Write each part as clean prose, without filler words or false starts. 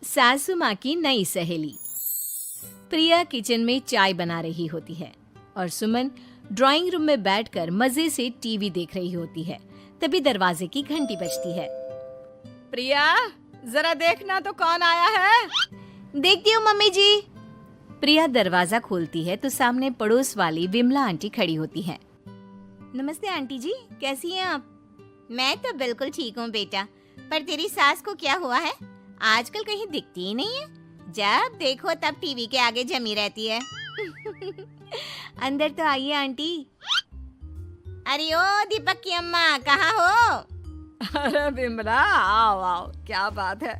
सासू माँ की नई सहेली। प्रिया किचन में चाय बना रही होती है और सुमन ड्राइंग रूम में बैठकर मजे से टीवी देख रही होती है। तभी दरवाजे की घंटी बजती है। प्रिया, जरा देखना तो कौन आया है। देखती हूँ मम्मी जी। प्रिया दरवाजा खोलती है तो सामने पड़ोस वाली विमला आंटी खड़ी होती है। नमस्ते आंटी जी, कैसी हैं आप? मैं तो बिल्कुल ठीक हूँ बेटा, पर तेरी सास को क्या हुआ है? आजकल कहीं दिखती ही नहीं है। जब देखो तब टीवी के आगे जमी रहती है। अंदर तो आइए आंटी। अरे ओ दीपक की अम्मा, कहाँ हो? अरे बिमला, आओ आओ, क्या बात है,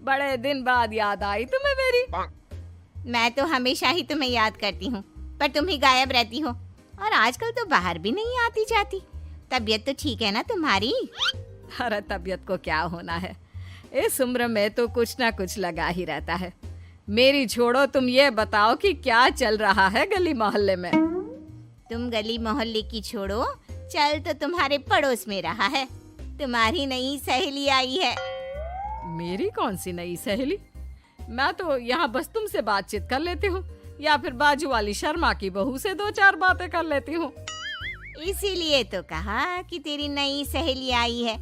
बड़े दिन बाद याद आई तुम्हें मेरी। मैं तो हमेशा ही तुम्हें याद करती हूँ, पर तुम ही गायब रहती हो और आजकल तो बाहर भी नहीं आती जाती। तबीयत तो ठीक है ना तुम्हारी? अरे तबीयत को क्या होना है, इस उम्र में तो कुछ ना कुछ लगा ही रहता है। मेरी छोड़ो, तुम ये बताओ कि क्या चल रहा है गली मोहल्ले में। तुम गली मोहल्ले की छोड़ो, चल तो तुम्हारे पड़ोस में रहा है। तुम्हारी नई सहेली आई है। मेरी कौन सी नई सहेली? मैं तो यहाँ बस तुमसे बातचीत कर लेती हूँ या फिर बाजू वाली शर्मा की बहू से दो चार बातें कर लेती हूँ। इसीलिए तो कहा कि तेरी नई सहेली आई है।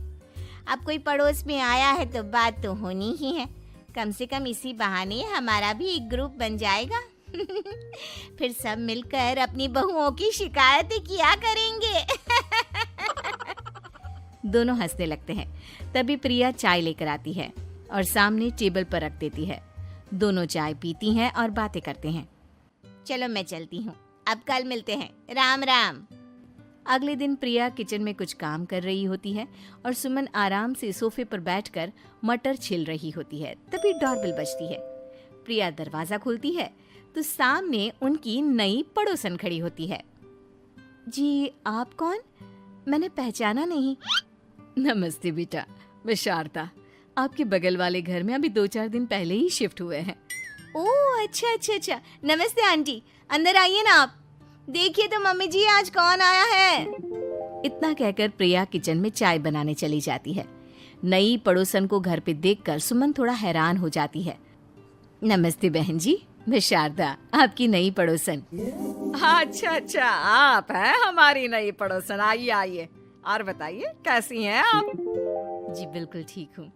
अब कोई पड़ोस में आया है तो बात तो होनी ही है। कम से कम इसी बहाने हमारा भी एक ग्रुप बन जाएगा। फिर सब मिलकर अपनी बहुओं की शिकायतें किया करेंगे। दोनों हंसने लगते हैं। तभी प्रिया चाय लेकर आती है और सामने टेबल पर रख देती है। दोनों चाय पीती हैं और बातें करते हैं। चलो मैं चलती हूँ, अब कल मिलते हैं। राम राम। अगले दिन प्रिया किचन में कुछ काम कर रही होती है और सुमन आराम से सोफे पर बैठकर मटर छिल रही होती है। तभी डोरबेल बजती है। प्रिया दरवाजा खोलती है तो सामने उनकी नई पड़ोसन खड़ी होती है। जी, आप कौन? मैंने पहचाना नहीं। नमस्ते बेटा, मैं शारदा, आपके बगल वाले घर में अभी 2-4 दिन पहले ही शिफ्ट हुए हैं। ओह अच्छा अच्छा अच्छा, नमस्ते आंटी, अंदर आइए ना आप। देखिए तो मम्मी जी, आज कौन आया है। इतना कहकर प्रिया किचन में चाय बनाने चली जाती है। नई पड़ोसन को घर पे देखकर सुमन थोड़ा हैरान हो जाती है। नमस्ते बहन जी, मैं शारदा, आपकी नई पड़ोसन। अच्छा अच्छा, आप हैं हमारी नई पड़ोसन। आइए आइए, और बताइए कैसी हैं आप? जी बिल्कुल ठीक हूँ।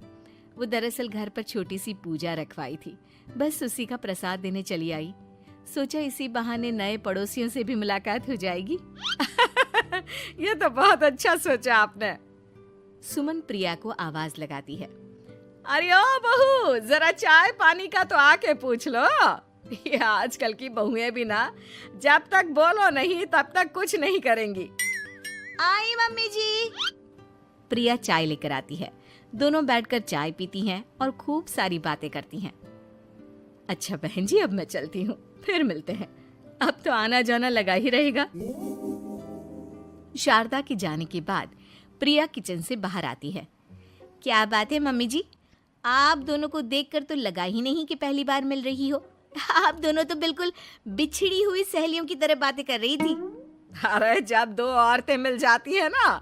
वो दरअसल घर पर छोटी सी पूजा रखवाई थी, बस उसी का प्रसाद देने चली आई। सोचा इसी बहाने नए पड़ोसियों से भी मुलाकात हो जाएगी। ये तो बहुत अच्छा सोचा आपने। सुमन प्रिया को आवाज लगाती है। अरे ओ बहू, जरा चाय पानी का तो आके पूछ लो। ये आजकल की बहुएं भी ना, जब तक बोलो नहीं तब तक कुछ नहीं करेंगी। आई मम्मी जी। प्रिया चाय लेकर आती है। दोनों बैठकर चाय पीती हैं और खूब सारी बातें करती हैं। अच्छा बहन जी, अब मैं चलती हूँ, फिर मिलते हैं। अब तो आना जाना लगा ही रहेगा। शारदा के जाने के बाद प्रिया किचन से बाहर आती है। क्या बात है मम्मी जी, आप दोनों को देखकर तो लगा ही नहीं कि पहली बार मिल रही हो। आप दोनों तो बिल्कुल बिछड़ी हुई सहेलियों की तरह बातें कर रही थी। अरे जब दो औरतें मिल जाती है ना,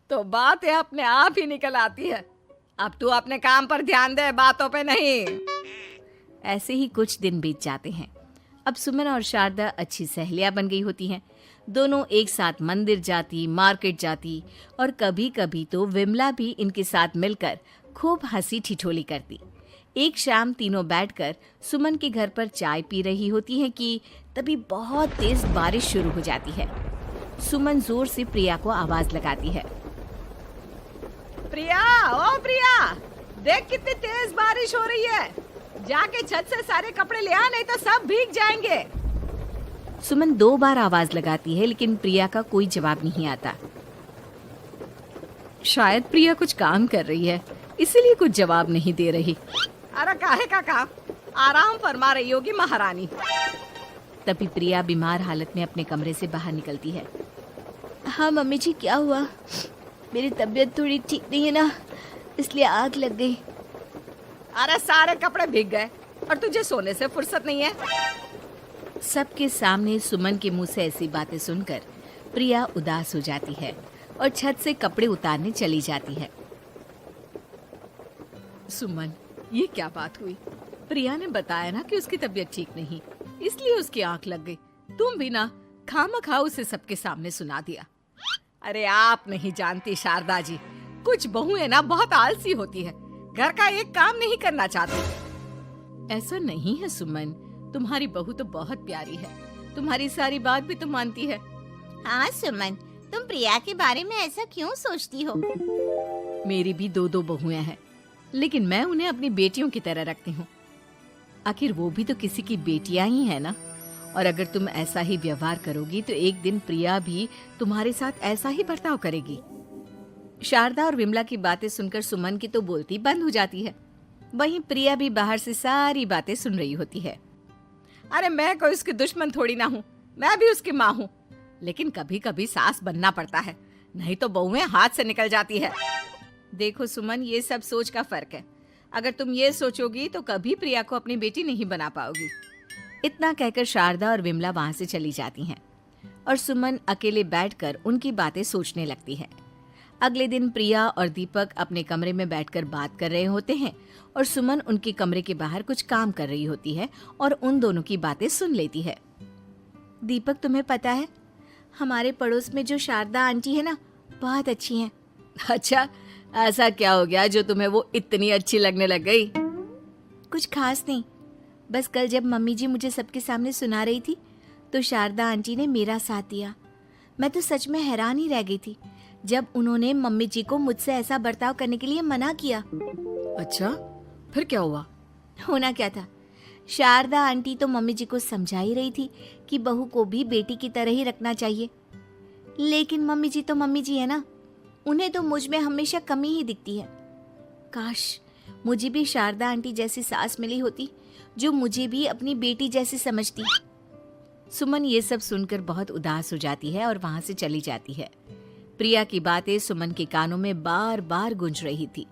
तो बातें अपने आप ही निकल आती है। अब तू अपने काम पर ध्यान दे, बातों पे नहीं। ऐसे ही कुछ दिन बीत जाते हैं। अब सुमन और शारदा अच्छी सहेलियां बन गई होती हैं। दोनों एक साथ मंदिर जाती, मार्केट जाती और कभी कभी तो विमला भी इनके साथ मिलकर खूब हंसी ठिठोली करती। एक शाम तीनों बैठकर सुमन के घर पर चाय पी रही होती हैं कि तभी बहुत तेज बारिश शुरू हो जाती है। सुमन जोर से प्रिया को आवाज लगाती है। प्रिया, ओ प्रिया, देख कितनी तेज बारिश हो रही है। जाके छत से सारे कपड़े ले आ, नहीं तो सब भीग जाएंगे। सुमन 2 बार आवाज लगाती है लेकिन प्रिया का कोई जवाब नहीं आता। शायद प्रिया कुछ काम कर रही है, इसीलिए कुछ जवाब नहीं दे रही। अरे काहे का काम, आराम फरमा रही होगी महारानी। तभी प्रिया बीमार हालत में अपने कमरे से बाहर निकलती है। हाँ मम्मी जी, क्या हुआ? मेरी तबीयत थोड़ी ठीक नहीं है ना, इसलिए आग लग गई। अरे सारे कपड़े भीग गए और तुझे सोने से फुर्सत नहीं है। सबके सामने सुमन के मुंह से ऐसी बातें सुनकर प्रिया उदास हो जाती है और छत से कपड़े उतारने चली जाती है। सुमन, ये क्या बात हुई? प्रिया ने बताया ना कि उसकी तबीयत ठीक नहीं, इसलिए उसकी आंख लग गई। तुम भी ना खामखा उसे सबके सामने सुना दिया। अरे आप नहीं जानती शारदा जी, कुछ बहुएं ना बहुत आलसी होती है, घर का एक काम नहीं करना चाहती। ऐसा नहीं है सुमन, तुम्हारी बहू तो बहुत प्यारी है, तुम्हारी सारी बात भी तो मानती है। हाँ सुमन, तुम प्रिया के बारे में ऐसा क्यों सोचती हो? मेरी भी दो बहुएं हैं, लेकिन मैं उन्हें अपनी बेटियों की तरह रखती हूँ। आखिर वो भी तो किसी की बेटियां ही है ना। और अगर तुम ऐसा ही व्यवहार करोगी तो एक दिन प्रिया भी तुम्हारे साथ ऐसा ही बर्ताव करेगी। शारदा और विमला की बातें सुनकर सुमन की तो बोलती बंद हो जाती है। वहीं प्रिया भी बाहर से सारी बातें सुन रही होती है। अरे मैं कोई उसकी दुश्मन थोड़ी ना हूँ, मैं भी उसकी माँ हूँ, लेकिन कभी कभी सास बनना पड़ता है, नहीं तो बहुएं हाथ से निकल जाती है। देखो सुमन, ये सब सोच का फर्क है। अगर तुम ये सोचोगी तो कभी प्रिया को अपनी बेटी नहीं बना पाओगी। इतना कहकर शारदा और विमला वहां से चली जाती हैं और सुमन अकेले बैठकर उनकी बातें सोचने लगती है। अगले दिन प्रिया और दीपक अपने कमरे में बैठकर बात कर रहे होते हैं और सुमन उनके कमरे के बाहर कुछ काम कर रही होती है और उन दोनों की बातें सुन लेती है। दीपक, तुम्हें पता है हमारे पड़ोस में जो शारदा आंटी है ना, बहुत अच्छी हैं। अच्छा, ऐसा क्या हो गया जो तुम्हें वो इतनी अच्छी लगने लग गई? कुछ खास नहीं, बस कल जब मम्मी जी मुझे सबके सामने सुना रही थी तो शारदा आंटी ने मेरा साथ दिया। मैं तो सच में हैरान ही रह गई थी जब उन्होंने मम्मी जी को मुझसे ऐसा बर्ताव करने के लिए मना किया। अच्छा, फिर क्या हुआ? होना क्या था, शारदा आंटी तो मम्मी जी को समझा ही रही थी कि बहू को भी बेटी की तरह ही रखना चाहिए, लेकिन मम्मी जी तो मम्मी जी है ना, उन्हें तो मुझ में हमेशा कमी ही दिखती है। काश मुझे भी शारदा आंटी जैसी सास मिली होती जो मुझे भी अपनी बेटी जैसी समझती। सुमन ये सब सुनकर बहुत उदास हो जाती है और वहां से चली जाती है। प्रिया की बातें सुमन के कानों में बार बार गूंज रही थी।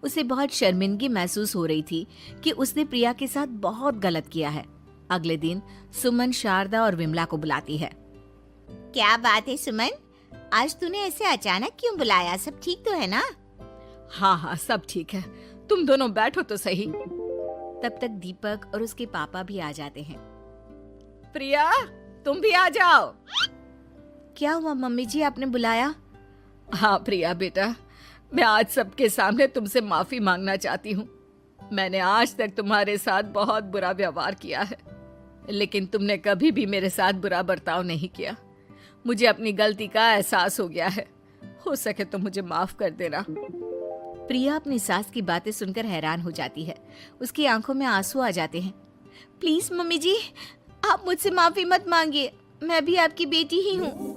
उसे बहुत शर्मिंदगी महसूस हो रही थी कि उसने प्रिया के साथ बहुत गलत किया है। अगले दिन सुमन शारदा और विमला को बुलाती है। क्या बात है सुमन, आज तूने ऐसे अचानक क्यों बुलाया? सब ठीक तो है ना? हाँ, सब ठीक है, तुम दोनों बैठो तो सही। तब तक दीपक और उसके पापा भी आ जाते हैं। प्रिया, तुम भी आ जाओ। क्या हुआ मम्मी जी, आपने बुलाया? हाँ प्रिया बेटा, मैं आज सबके सामने तुमसे माफी मांगना चाहती हूँ। मैंने आज तक तुम्हारे साथ बहुत बुरा व्यवहार किया है, लेकिन तुमने कभी भी मेरे साथ बुरा बर्ताव नहीं किया। मुझे अपनी गलती का एहसास हो गया है, हो सके तो मुझे माफ कर देना। प्रिया अपनी सास की बातें सुनकर हैरान हो जाती है। उसकी आंखों में आंसू आ जाते हैं। प्लीज मम्मी जी, आप मुझसे माफी मत मांगिए, मैं भी आपकी बेटी ही हूँ।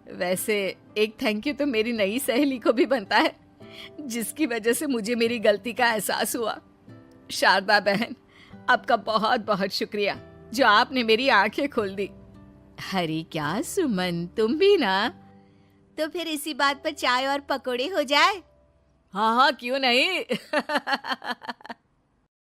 वैसे एक थैंक यू तो मेरी नई सहेली को भी बनता है, जिसकी वजह से मुझे मेरी गलती का एहसास हुआ। शारदा बहन, आपका बहुत बहुत शुक्रिया जो आपने मेरी आंखें खोल दी। अरे क्या सुमन, तुम भी ना। तो फिर इसी बात पर चाय और पकोड़े हो जाए? हाँ, क्यों नहीं।